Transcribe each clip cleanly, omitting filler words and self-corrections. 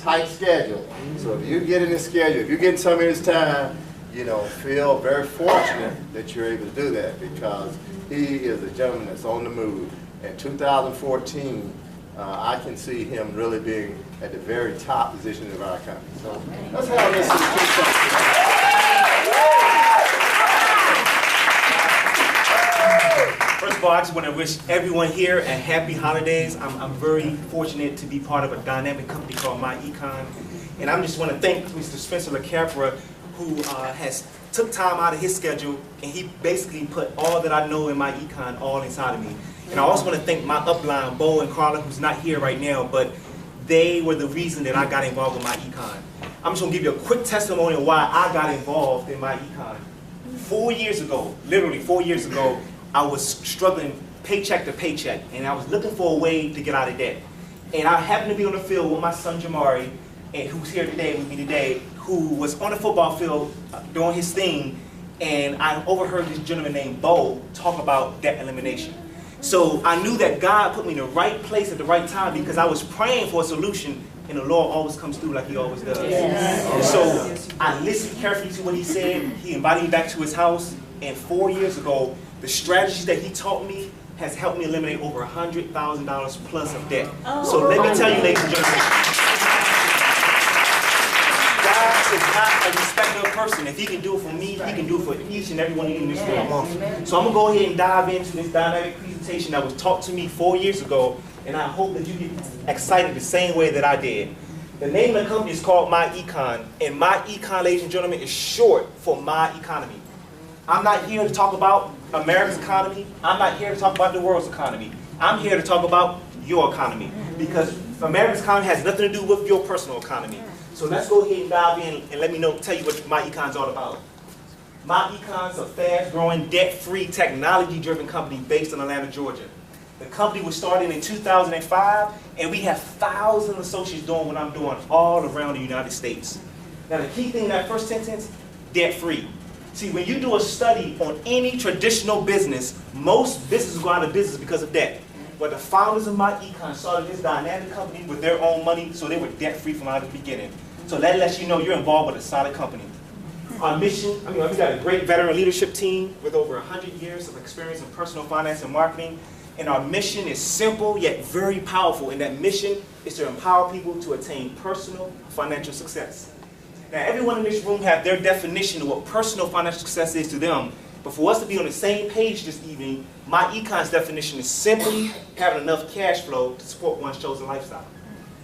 tight schedule. So if you get in this schedule, if you get some of his time, you know, feel very fortunate that you're able to do that, because he is a gentleman that's on the move. In 2014, I can see him really being at the very top position of our economy. So let's have this. First of all, I just want to wish everyone here a happy holidays. I'm very fortunate to be part of a dynamic company called myEcon. And I just want to thank Mr. Spencer LeCapra, who has took time out of his schedule, and he basically put all that I know in myEcon all inside of me. And I also want to thank my upline, Bo and Carla, who's not here right now, but they were the reason that I got involved with myEcon. I'm just going to give you a quick testimony of why I got involved in myEcon. 4 years ago, literally 4 years ago, I was struggling paycheck to paycheck, and I was looking for a way to get out of debt. And I happened to be on the field with my son Jamari, and who's here today with me today, who was on the football field doing his thing, and I overheard this gentleman named Bo talk about debt elimination. So I knew that God put me in the right place at the right time, because I was praying for a solution, and the Lord always comes through like he always does. Yes. And so I listened carefully to what he said. He invited me back to his house, and 4 years ago, the strategies that he taught me has helped me eliminate over $100,000 plus of debt. So let me tell you, ladies and gentlemen, God is not a respecter of person. If he can do it for me, he can do it for each and every one of you in this room. So I'm going to go ahead and dive into this dynamic presentation that was taught to me 4 years ago, and I hope that you get excited the same way that I did. The name of the company is called myEcon, and myEcon, ladies and gentlemen, is short for My Economy. I'm not here to talk about America's economy. I'm not here to talk about the world's economy. I'm here to talk about your economy, because America's economy has nothing to do with your personal economy. So let's go ahead and dive in and let me tell you what myEcon's all about. myEcon's a fast-growing, debt-free, technology-driven company based in Atlanta, Georgia. The company was started in 2005, and we have thousands of associates doing what I'm doing all around the United States. Now, the key thing in that first sentence, debt-free. See, when you do a study on any traditional business, most businesses go out of business because of debt. But the founders of myEcon started this dynamic company with their own money, so they were debt-free from out of the beginning. So that lets you know you're involved with a solid company. Our mission, we got a great veteran leadership team with over 100 years of experience in personal finance and marketing. And our mission is simple yet very powerful, and that mission is to empower people to attain personal financial success. Now, everyone in this room have their definition of what personal financial success is to them, but for us to be on the same page this evening, myEcon's definition is simply having enough cash flow to support one's chosen lifestyle.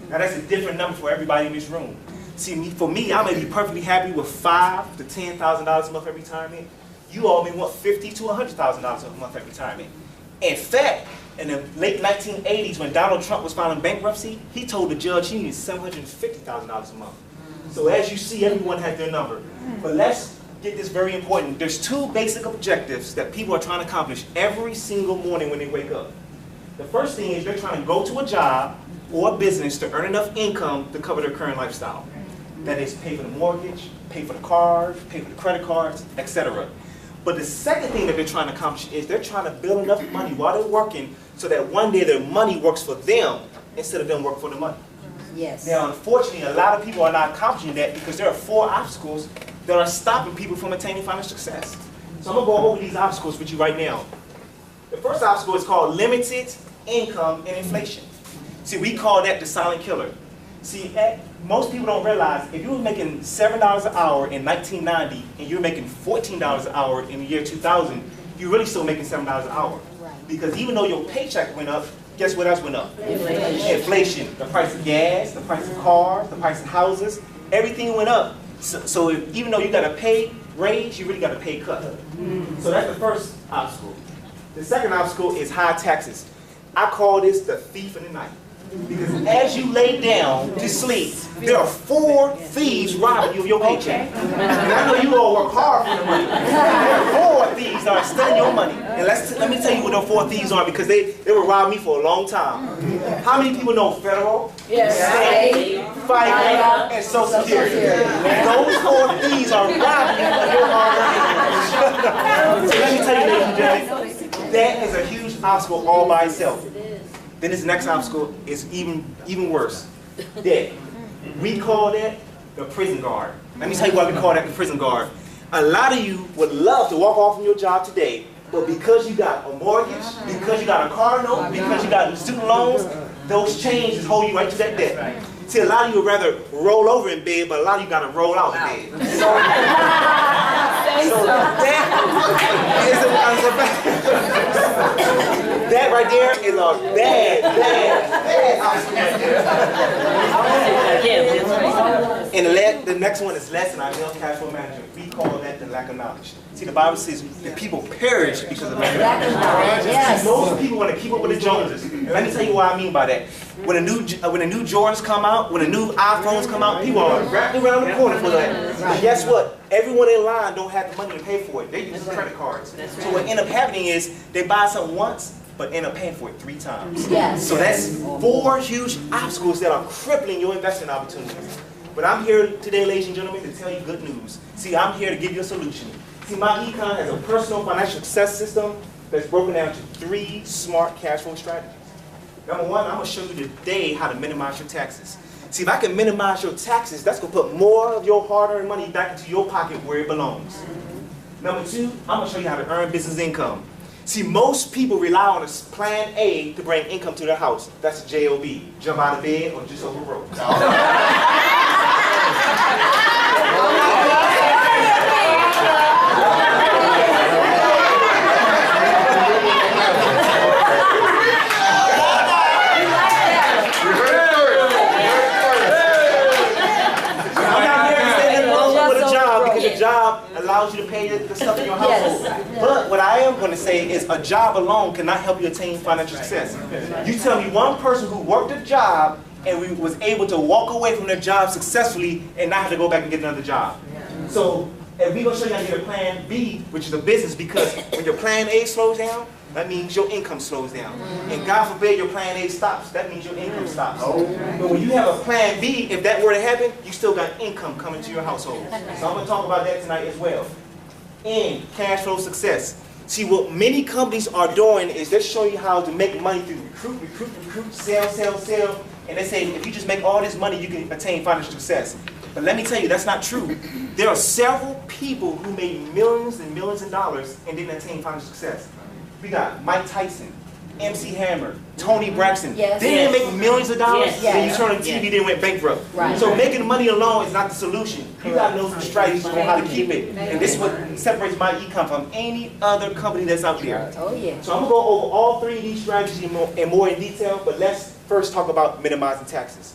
Now, that's a different number for everybody in this room. See, for me, I may be perfectly happy with $5,000 to $10,000 a month every retirement. You all may want $50,000 to $100,000 a month every retirement. In fact, in the late 1980s, when Donald Trump was filing bankruptcy, he told the judge he needed $750,000 a month. So as you see, everyone has their number. But let's get this very important. There's two basic objectives that people are trying to accomplish every single morning when they wake up. The first thing is they're trying to go to a job or a business to earn enough income to cover their current lifestyle. That is, pay for the mortgage, pay for the cars, pay for the credit cards, etc. But the second thing that they're trying to accomplish is they're trying to build enough money while they're working so that one day their money works for them instead of them working for the money. Yes. Now, unfortunately, a lot of people are not accomplishing that because there are 4 obstacles that are stopping people from attaining financial success. So I'm going to go over these obstacles with you right now. The first obstacle is called limited income and inflation. See, we call that the silent killer. See, most people don't realize if you were making $7 an hour in 1990 and you're making $14 an hour in the year 2000, you're really still making $7 an hour. Because even though your paycheck went up, guess what else went up? Inflation. The price of gas, the price of cars, the price of houses, everything went up. So even though you got a pay raise, you really got a pay cut. So that's the first obstacle. The second obstacle is high taxes. I call this the thief in the night. Because as you lay down to sleep, there are 4 thieves robbing you of your paycheck. And I know you all work hard for the money. There are 4 thieves that are stealing your money. And let me tell you what those 4 thieves are, because they will rob me for a long time. How many people know federal, state, FICA, and Social Security? Those 4 thieves are robbing you of your hard earnings. So let me tell you, ladies and gentlemen, that is a huge obstacle all by itself. Then this next obstacle is even worse, debt. We call that the prison guard. Let me tell you why we call that the prison guard. A lot of you would love to walk off from your job today, but because you got a mortgage, because you got a car note, because you got student loans, those chains hold you right to that debt. See, a lot of you would rather roll over in bed, but a lot of you got to roll out in bed. So that is that right there is a bad option. And the next one is less than ideal cash flow management. We call that the lack of knowledge. See, the Bible says the people perish because of lack of knowledge. Yes. Most people want to keep up with the Joneses. And let me tell you what I mean by that. When the new Jordans come out, when the new iPhones come out, people are wrapping around the corner for that. But guess what? Everyone in line don't have the money to pay for it. They use credit cards. So what ends up happening is they buy something once, but end up paying for it 3 times. Yes. So that's 4 huge obstacles that are crippling your investment opportunities. But I'm here today, ladies and gentlemen, to tell you good news. See, I'm here to give you a solution. See, myEcon has a personal financial success system that's broken down to 3 smart cash flow strategies. Number 1, I'm going to show you today how to minimize your taxes. See, if I can minimize your taxes, that's going to put more of your hard-earned money back into your pocket where it belongs. Number 2, I'm going to show you how to earn business income. See, most people rely on a plan A to bring income to their house. That's a JOB, jump out of bed or just over rope. Job allows you to pay the stuff in your household. Yes. But what I am going to say is a job alone cannot help you attain financial success. You tell me one person who worked a job and was able to walk away from their job successfully and not have to go back and get another job. So if we're going to show you how to get a plan B, which is a business, because when your plan A slows down, that means your income slows down. And God forbid your plan A stops, that means your income stops. But when you have a plan B, if that were to happen, you still got income coming to your household. So I'm going to talk about that tonight as well. And cash flow success. See, what many companies are doing is they're showing you how to make money through recruit, sell. And they say if you just make all this money, you can attain financial success. But let me tell you, that's not true. There are several people who made millions and millions of dollars and didn't attain financial success. We got Mike Tyson, MC Hammer, Tony Braxton. Yes. They didn't make millions of dollars, then you turn on TV, they went bankrupt. Right. So making money alone is not the solution. You got to know some strategies on how to keep it. And this is what separates myEcon from any other company that's out there. Oh, yeah. So I'm going to go over all 3 of these strategies in more in detail, but let's first talk about minimizing taxes.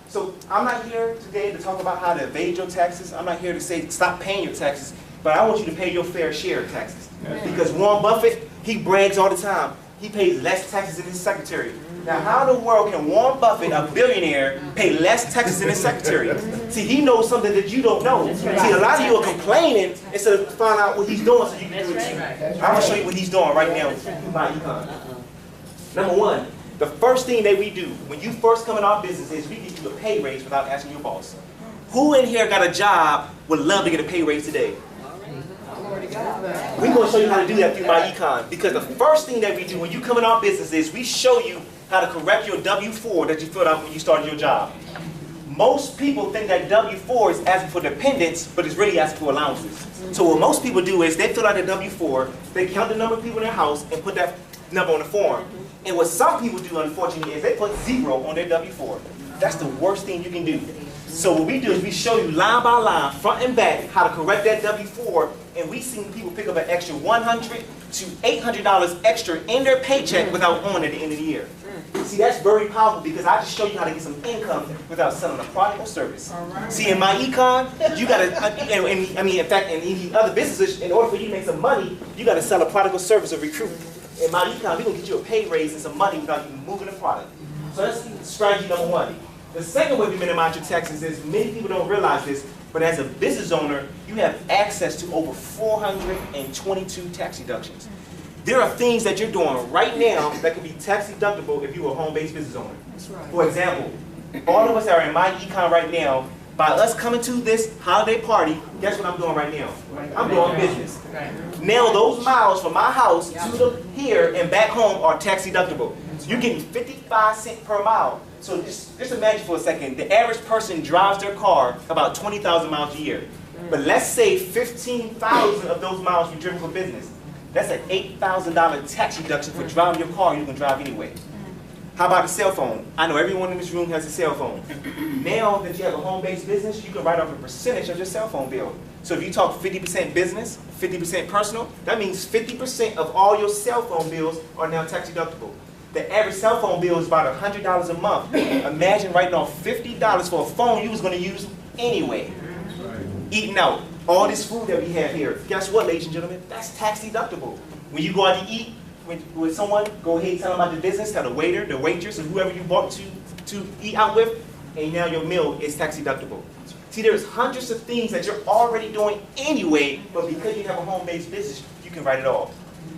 So I'm not here today to talk about how to evade your taxes. I'm not here to say stop paying your taxes, but I want you to pay your fair share of taxes. Because Warren Buffett, he brags all the time. He pays less taxes than his secretary. Now, how in the world can Warren Buffett, a billionaire, pay less taxes than his secretary? See, he knows something that you don't know. See, a lot of you are complaining instead of finding out what he's doing so you can do it too. I'm going to show you what he's doing right now with myEcon. Number 1, the first thing that we do when you first come in our business is we give you a pay raise without asking your boss. Who in here got a job would love to get a pay raise today? We're going to show you how to do that through myEcon, because the first thing that we do when you come in our business is we show you how to correct your W-4 that you filled out when you started your job. Most people think that W-4 is asking for dependents, but it's really asking for allowances. So what most people do is they fill out a W-4, they count the number of people in their house and put that number on the form. And what some people do, unfortunately, is they put 0 on their W-4. That's the worst thing you can do. So what we do is we show you line by line, front and back, how to correct that W-4, and we've seen people pick up an extra $100 to $800 extra in their paycheck without owing at the end of the year. See, that's very powerful because I just show you how to get some income without selling a product or service. See, in myEcon, you gotta, I mean, in fact, in any other businesses, in order for you to make some money, you gotta sell a product or service or recruit. In myEcon, we're gonna get you a pay raise and some money without even moving the product. So that's strategy number 1. The second way to minimize your taxes is, many people don't realize this, but as a business owner, you have access to over 422 tax deductions. There are things that you're doing right now that can be tax deductible if you were a home-based business owner. That's right. For example, all of us that are in myEcon right now, by us coming to this holiday party, guess what I'm doing right now? I'm doing business. Now those miles from my house to here and back home are tax deductible. So you're getting 55 cents per mile. So just imagine for a second, the average person drives their car about 20,000 miles a year. But let's say 15,000 of those miles you're driven for business. That's an $8,000 tax reduction for driving your car you can drive anyway. How about a cell phone? I know everyone in this room has a cell phone. Now that you have a home-based business, you can write off a percentage of your cell phone bill. So if you talk 50% business, 50% personal, that means 50% of all your cell phone bills are now tax deductible. The average cell phone bill is about $100 a month. Imagine writing off $50 for a phone you was going to use anyway. Eating out, all this food that we have here, guess what, ladies and gentlemen? That's tax deductible. When you go out to eat with someone, go ahead and tell them about the business, tell the waiter, the waitress, or whoever you bought to eat out with, and now your meal is tax deductible. See, there's hundreds of things that you're already doing anyway, but because you have a home-based business, you can write it off.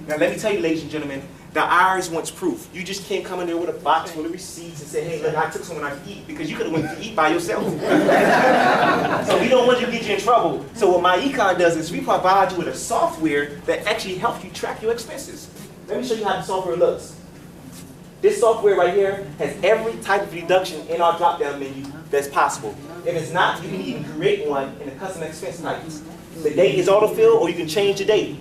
Now let me tell you, ladies and gentlemen, the IRS wants proof. You just can't come in there with a box full of receipts and say, hey, look, I took someone out to eat, because you could have went to eat by yourself. So we don't want you to get you in trouble. So what myEcon does is we provide you with a software that actually helps you track your expenses. Let me show you how the software looks. This software right here has every type of deduction in our drop-down menu that's possible. If it's not, you can even create one in the custom expense types. The date is auto-fill, or you can change the date.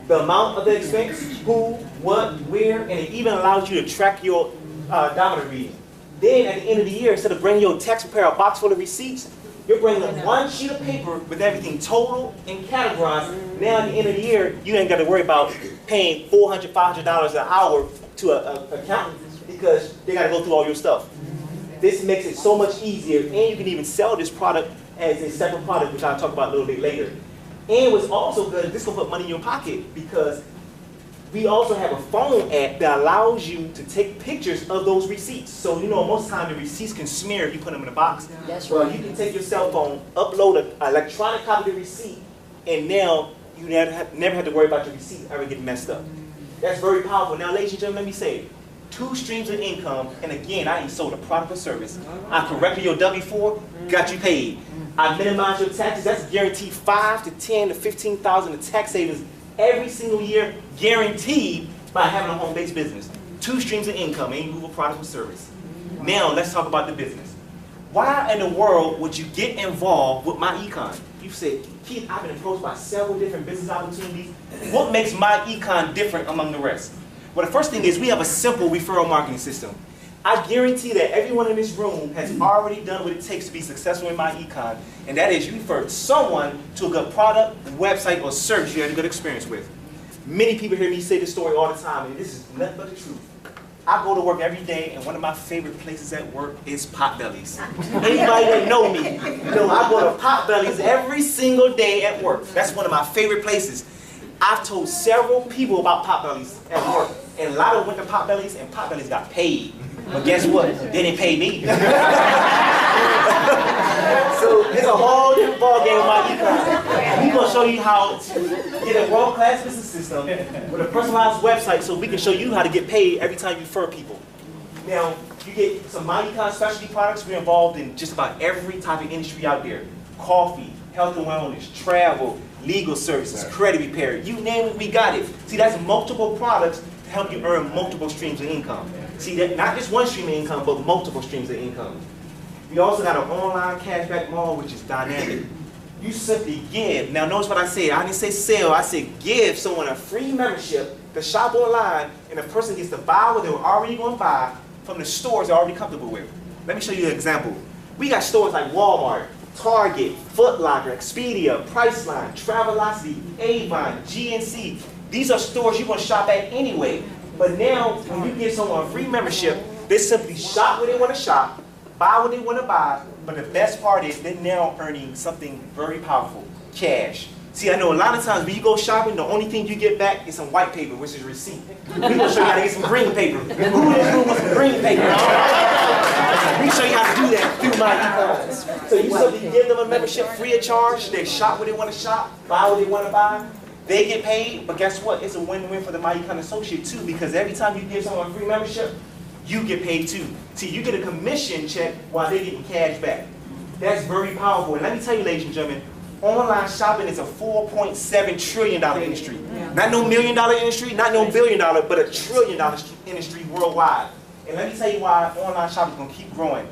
The amount of the expense, who, what, where, and it even allows you to track your odometer reading. Then at the end of the year, instead of bringing your tax preparer a box full of receipts, you're bringing one sheet of paper with everything total and categorized. Now at the end of the year, you ain't got to worry about paying $400, $500 an hour to an accountant because they got to go through all your stuff. This makes it so much easier, and you can even sell this product as a separate product, which I'll talk about a little bit later. And what's also good, this will put money in your pocket because we also have a phone app that allows you to take pictures of those receipts. So you know most of the time the receipts can smear if you put them in a box. That's well, right. you can take your cell phone, upload an electronic copy of the receipt, and now you never have to worry about your receipt ever getting messed up. That's very powerful. Now, ladies and gentlemen, let me say it. 2 streams of income, and again, I ain't sold a product or service. I corrected your W-4, got you paid. I minimized your taxes. That's guaranteed 5 to 10 to 15,000 of tax savings every single year, guaranteed by having a home-based business. 2 streams of income, ain't move a product or service. Now, let's talk about the business. Why in the world would you get involved with myEcon? You said, Keith, I've been approached by several different business opportunities. What makes myEcon different among the rest? Well, the first thing is we have a simple referral marketing system. I guarantee that everyone in this room has already done what it takes to be successful in myEcon, and that is you refer someone to a good product, website, or service you had a good experience with. Many people hear me say this story all the time, and this is nothing but the truth. I go to work every day, and one of my favorite places at work is Potbelly's. Anybody that know me, know I go to Potbelly's every single day at work. That's one of my favorite places. I've told several people about Potbelly's at work, and a lot of them went to Potbelly's, and Potbelly's got paid. But guess what? They didn't pay me. So it's a whole different ballgame with myEcon. We're going to show you how to get a world-class business system with a personalized website so we can show you how to get paid every time you refer people. Now, you get some myEcon specialty products. We're involved in just about every type of industry out there. Coffee, health and wellness, travel, legal services, credit repair. You name it, we got it. See, that's multiple products to help you earn multiple streams of income. See, that not just one stream of income, but multiple streams of income. We also got an online cashback mall, which is dynamic. You simply give. Now, notice what I said. I didn't say sell. I said give someone a free membership to shop online, and the person gets to buy what they were already going to buy from the stores they're already comfortable with. Let me show you an example. We got stores like Walmart, Target, Foot Locker, Expedia, Priceline, Travelocity, Avon, GNC. These are stores you want to shop at anyway. But now, when you give someone a free membership, they simply shop where they want to shop, buy what they want to buy, but the best part is they're now earning something very powerful, cash. See, I know a lot of times when you go shopping, the only thing you get back is some white paper, which is a receipt. We're going to show you how to get some green paper. Who in this room wants some green paper? We show you how to do that through myEcon. So you simply give them a membership free of charge, they shop where they want to shop, buy what they want to buy. They get paid, but guess what? It's a win-win for the myEcon associate too, because every time you give someone a free membership, you get paid too. See, you get a commission check while they're getting cash back. That's very powerful. And let me tell you, ladies and gentlemen, online shopping is a $4.7 trillion industry. Not no $1 million industry, not no $1 billion, but a $1 trillion industry worldwide. And let me tell you why online shopping is going to keep growing.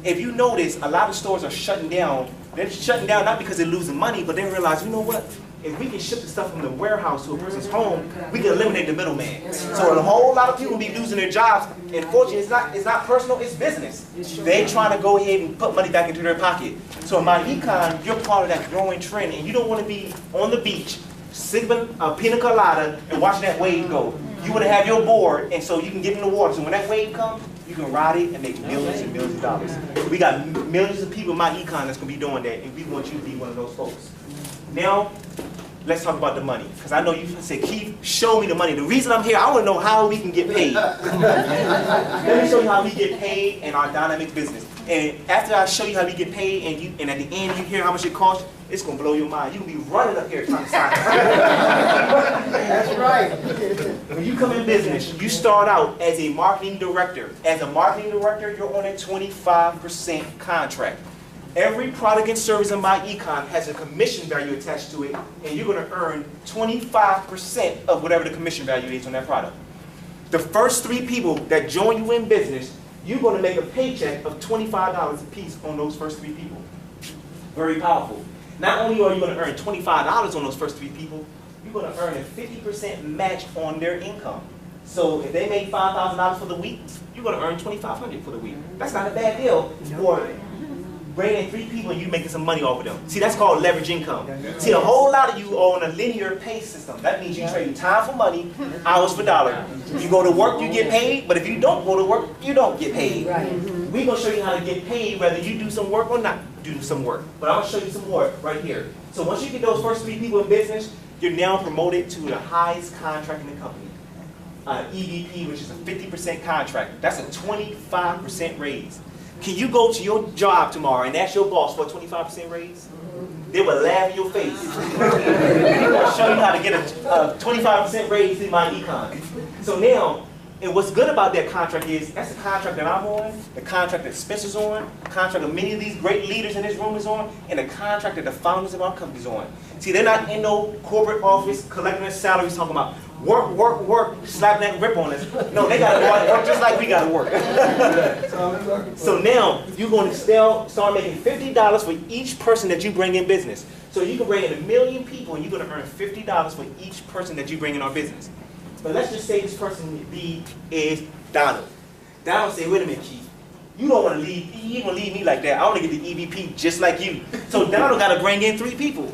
If you notice, a lot of stores are shutting down. They're shutting down not because they're losing money, but they realize, you know what? If we can ship the stuff from the warehouse to a person's home, we can eliminate the middleman. So a whole lot of people will be losing their jobs. And fortunately, it's not personal, it's business. They trying to go ahead and put money back into their pocket. So in myEcon, you're part of that growing trend, and you don't want to be on the beach, sipping a pina colada and watching that wave go. You want to have your board, and so you can get in the water. So when that wave comes, you can ride it and make millions and millions of dollars. We got millions of people in myEcon that's going to be doing that, and we want you to be one of those folks. Now, let's talk about the money. Because I know you said, Keith, show me the money. The reason I'm here, I want to know how we can get paid. Let me show you how we get paid in our dynamic business. And after I show you how we get paid, and at the end you hear how much it costs, it's going to blow your mind. You'll be running up here trying to sign. That's right. When you come in business, you start out as a marketing director. As a marketing director, you're on a 25% contract. Every product and service in myEcon has a commission value attached to it, and you're going to earn 25% of whatever the commission value is on that product. The first 3 people that join you in business, you're going to make a paycheck of $25 a piece on those first 3 people. Very powerful. Not only are you going to earn $25 on those first 3 people, you're going to earn a 50% match on their income. So if they make $5,000 for the week, you're going to earn $2,500 for the week. That's not a bad deal for bringing in 3 people and you making some money off of them. See, that's called leverage income. See, a whole lot of you are on a linear pay system. That means you trade time for money, hours for dollar. You go to work, you get paid, but if you don't go to work, you don't get paid. We're going to show you how to get paid whether you do some work or not do some work. But I'm going to show you some more right here. So once you get those first 3 people in business, you're now promoted to the highest contract in the company. EVP, which is a 50% contract. That's a 25% raise. Can you go to your job tomorrow and ask your boss for a 25% raise? They will laugh in your face. I'll show you how to get a 25% raise in myEcon. So now, and what's good about that contract is, that's the contract that I'm on, the contract that Spencer's on, the contract that many of these great leaders in this room is on, and the contract that the founders of our company's on. See, they're not in no corporate office collecting their salaries talking about work, work, work, slapping that grip on us. No, they got to work just like we got to work. So now, you're going to start making $50 for each person that you bring in business. So you can bring in 1 million people and you're going to earn $50 for each person that you bring in our business. But let's just say this person B is Donald. Donald say, wait a minute, Keith. You don't want to leave, you don't leave me like that. I want to get the EVP just like you. So Donald got to bring in 3 people.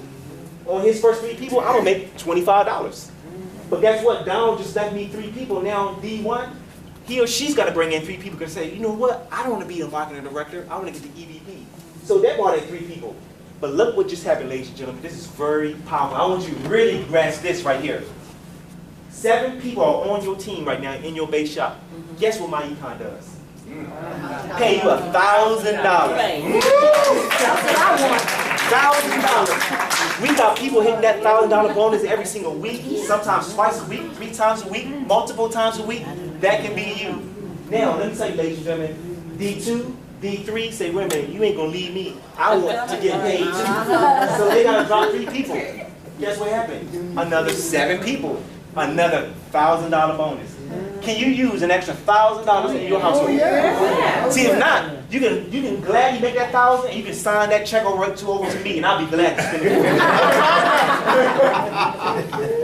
On his first 3 people, I'm going to make $25. But guess what? Donald just left me 3 people. Now D1, he or she's got to bring in 3 people and say, you know what? I don't want to be a marketing director. I want to get the EVP. So that brought in 3 people. But look what just happened, ladies and gentlemen. This is very powerful. I want you to really grasp this right here. 7 people are on your team right now in your base shop. Guess what myEcon does? Pay you $1,000. $1,000. We got people hitting that $1,000 bonus every single week, sometimes twice a week, 3 times a week, multiple times a week. That can be you. Now, let me tell you, ladies and gentlemen, D2, D3 say, wait a minute, you ain't gonna leave me. I want to get paid too. So they gotta drop 3 people. Guess what happened? Another 7 people. Another $1,000 bonus. Can you use an extra $1,000 in your household? See, if not, you can gladly make that $1,000 and you can sign that check over to me, and I'll be glad to spend it.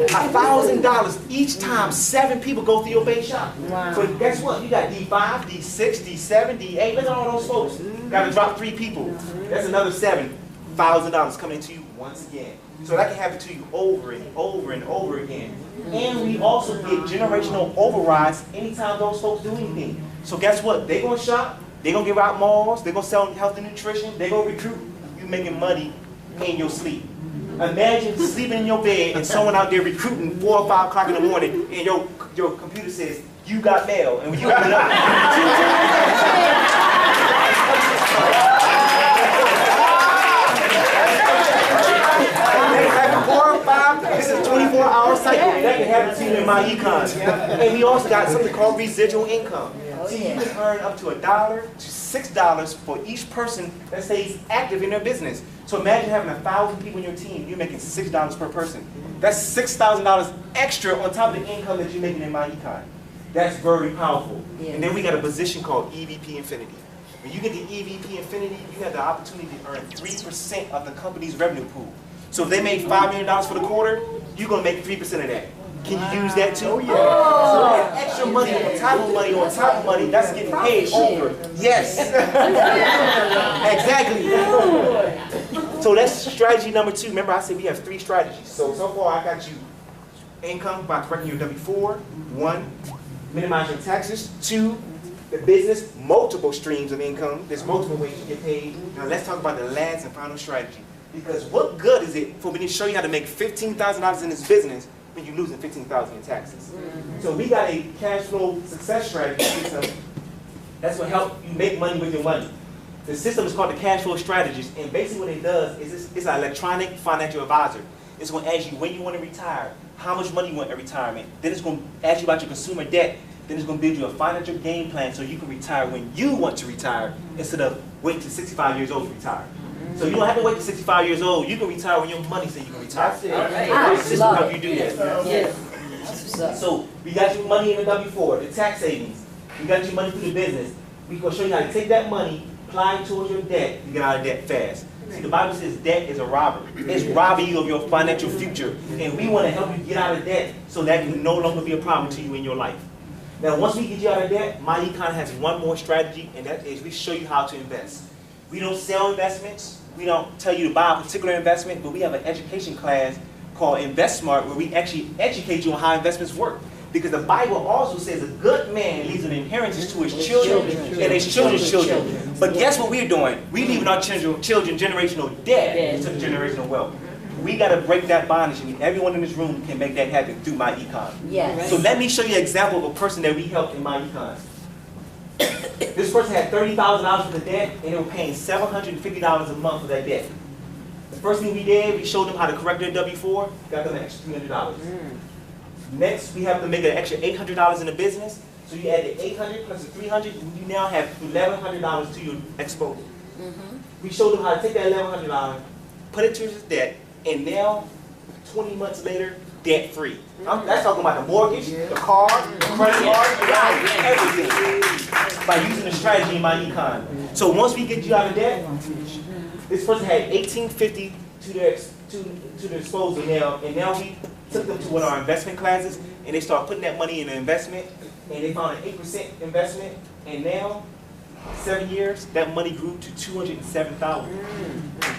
$1,000 each time 7 people go through your base shop. So guess what? You got D5, D6, D7, D8. Look at all those folks. Got to drop 3 people. That's another $7,000 coming into you once again. So that can happen to you over and over and over again. And we also get generational overrides anytime those folks do anything. So guess what? They're going to shop, they're going to give out malls, they're going to sell health and nutrition, they're going to recruit. You making money in your sleep. Imagine sleeping in your bed and someone out there recruiting 4 or 5 o'clock in the morning and your computer says, you got mail. And when you open it up, this is a 24-hour cycle. That can happen to you in myEcon. And we also got something called residual income. See, you can earn up to $1 to $6 for each person that stays active in their business. So imagine having 1,000 people in your team. You're making $6 per person. That's $6,000 extra on top of the income that you're making in myEcon. That's very powerful. Yes. And then we got a position called EVP Infinity. When you get the EVP Infinity, you have the opportunity to earn 3% of the company's revenue pool. So if they made $5 million for the quarter, you're going to make 3% of that. Can you use that too? Oh, yeah. So that extra money on top of money on top of money, that's getting paid over. Yes. Exactly. So that's strategy number 2. Remember I said we have 3 strategies. So far I got you income by correcting your W-4. 1, minimize your taxes. 2, the business, multiple streams of income. There's multiple ways to get paid. Now let's talk about the last and final strategy. Because what good is it for me to show you how to make $15,000 in this business when you're losing $15,000 in taxes? So we got a cash flow success strategy system that's going to help you make money with your money. The system is called the cash flow strategist, and basically what it does is it's an electronic financial advisor. It's going to ask you when you want to retire, how much money you want at retirement. Then it's going to ask you about your consumer debt. Then it's going to build you a financial game plan so you can retire when you want to retire instead of waiting to 65 years old to retire. So you don't have to wait to 65 years old. You can retire when your money says you can retire. That's it. The system help you do that. Yes. So we got you money in the W-4, the tax savings. We got you money through the business. We're going to show you how to take that money, apply it towards your debt, and get out of debt fast. See, the Bible says debt is a robber. It's robbing you of your financial future. And we want to help you get out of debt so that can no longer be a problem to you in your life. Now, once we get you out of debt, myEcon has one more strategy, and that is we show you how to invest. We don't sell investments. We don't tell you to buy a particular investment, but we have an education class called Invest Smart where we actually educate you on how investments work. Because the Bible also says a good man leaves an inheritance to his children and his children's children. But guess what we're doing? We're leaving our children generational debt instead of generational wealth. We got to break that bondage, and everyone in this room can make that happen through myEcon. Yes. So let me show you an example of a person that we helped in myEcon. This person had $30,000 for the debt, and they were paying $750 a month for that debt. The first thing we did, we showed them how to correct their W-4, got them an extra $300. Next, we have to make an extra $800 in the business. So you add the 800 plus the 300, and you now have $1,100 to your exposure. We showed them how to take that $1,100, put it to his debt, and now, 20 months later, debt-free. That's talking about the mortgage, the car, the credit card, the life, everything. By using the strategy in myEcon. So once we get you out of debt, this person had $1,850 to their disposal now, and now we took them to one of our investment classes, and they started putting that money in an investment, and they found an 8% investment, and now, 7 years, that money grew to $207,000.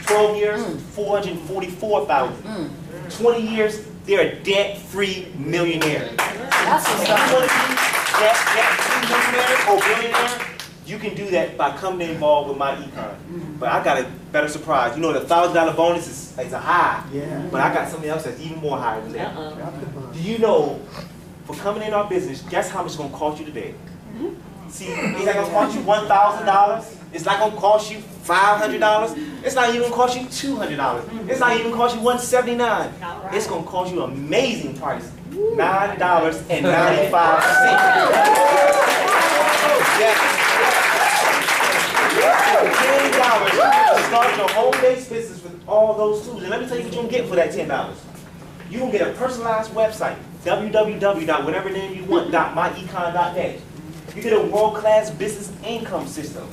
12 years, $444,000. 20 years, they're a debt-free millionaire. That's If what's you up. want to be debt-free millionaire or billionaire, you can do that by coming involved with myEcon. But I got a better surprise. You know, the $1,000 bonus is a high, but I got something else that's even more higher than that. Do you know, for coming in our business, guess how much it's going to cost you today? See, it's not going to cost you $1,000. It's not going to cost you $500. It's not even going to cost you $200. It's not even going to cost you $179. It's going to cost you an amazing price, $9.95. Yes. $10 to start your home-based business with all those tools. And let me tell you what you're going to get for that $10. You're going to get a personalized website, www.whatever name you want, .myecon.net. You get a world-class business income system.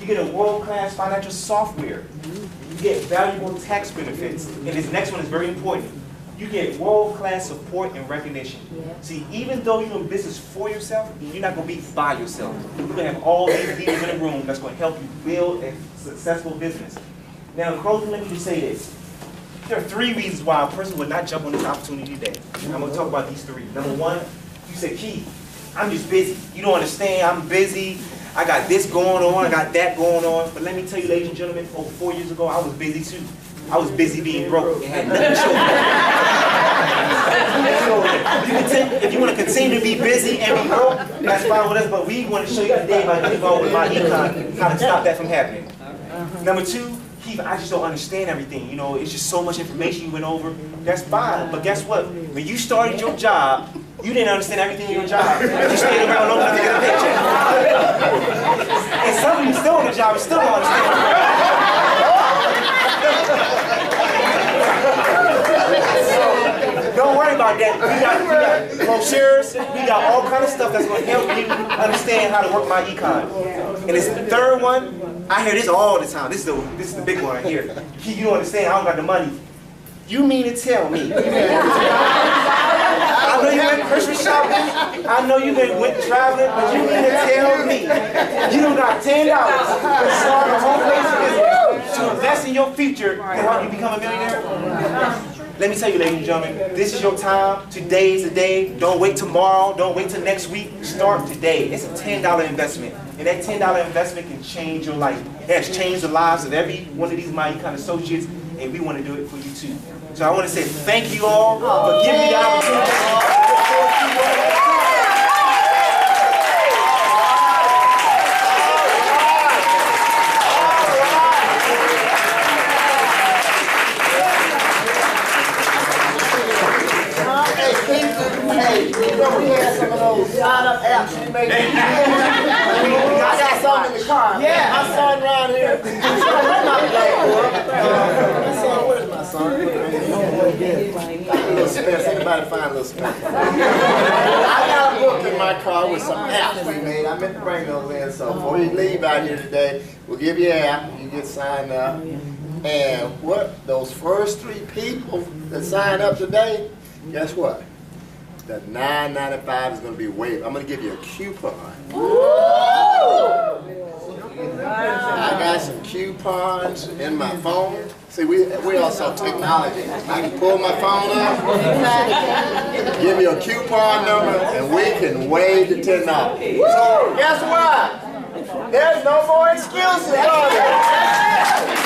You get a world-class financial software. You get valuable tax benefits. And this next one is very important. You get world-class support and recognition. See, even though you're in business for yourself, you're not going to be by yourself. You're going to have all these leaders in the room that's going to help you build a successful business. Now, in closing, let me just say this. There are 3 reasons why a person would not jump on this opportunity today. I'm going to talk about these 3. Number 1, you said, Keith, I'm just busy. You don't understand. I'm busy. I got this going on. I got that going on. But let me tell you, ladies and gentlemen, over 4 years ago, I was busy too. I was busy being broke and had nothing to show for it. If you want to continue to be busy and be broke, that's fine with us. But we want to show you today by getting involved with myEcon how to stop that from happening. Number 2, Keith, I just don't understand everything. You know, it's just so much information you went over. That's fine. But guess what? When you started your job, you didn't understand everything in your job. You stayed around long enough to get a paycheck. And some of you still on the job and still don't understand. Don't worry about got that. We got brochures. We got all kind of stuff that's going to help you understand how to work myEcon. And this third one, I hear this all the time. This is the big one right here. You don't understand. I don't got the money. You mean to tell me? I know you went Christmas shopping. I know you went traveling, but you mean to tell me you don't got $10 to start a home business to invest in your future to help you become a millionaire? Let me tell you, ladies and gentlemen, this is your time. Today is the day. Don't wait tomorrow. Don't wait till next week. Start today. It's a $10 investment. And that $10 investment can change your life. It has changed the lives of every one of these myEcon associates, and we want to do it for you too. So I want to say thank you all for giving me the opportunity. Hey, you know we had some of those sign-up apps you made. I got some in the car. Yeah. My son around here. My son, where's my son? Little Spence. Anybody find Little Spence? I got a book in my car with some apps we made. I meant to bring those in. So before you leave out here today, we'll give you an app. You get signed up. And what? Those first 3 people that sign up today, guess what? The $9.95 is going to be waived. I'm going to give you a coupon. I got some coupons in my phone. See, we also technology. I can pull my phone up, give you a coupon number, and we can waive the $10. So guess what? There's no more excuses, are there?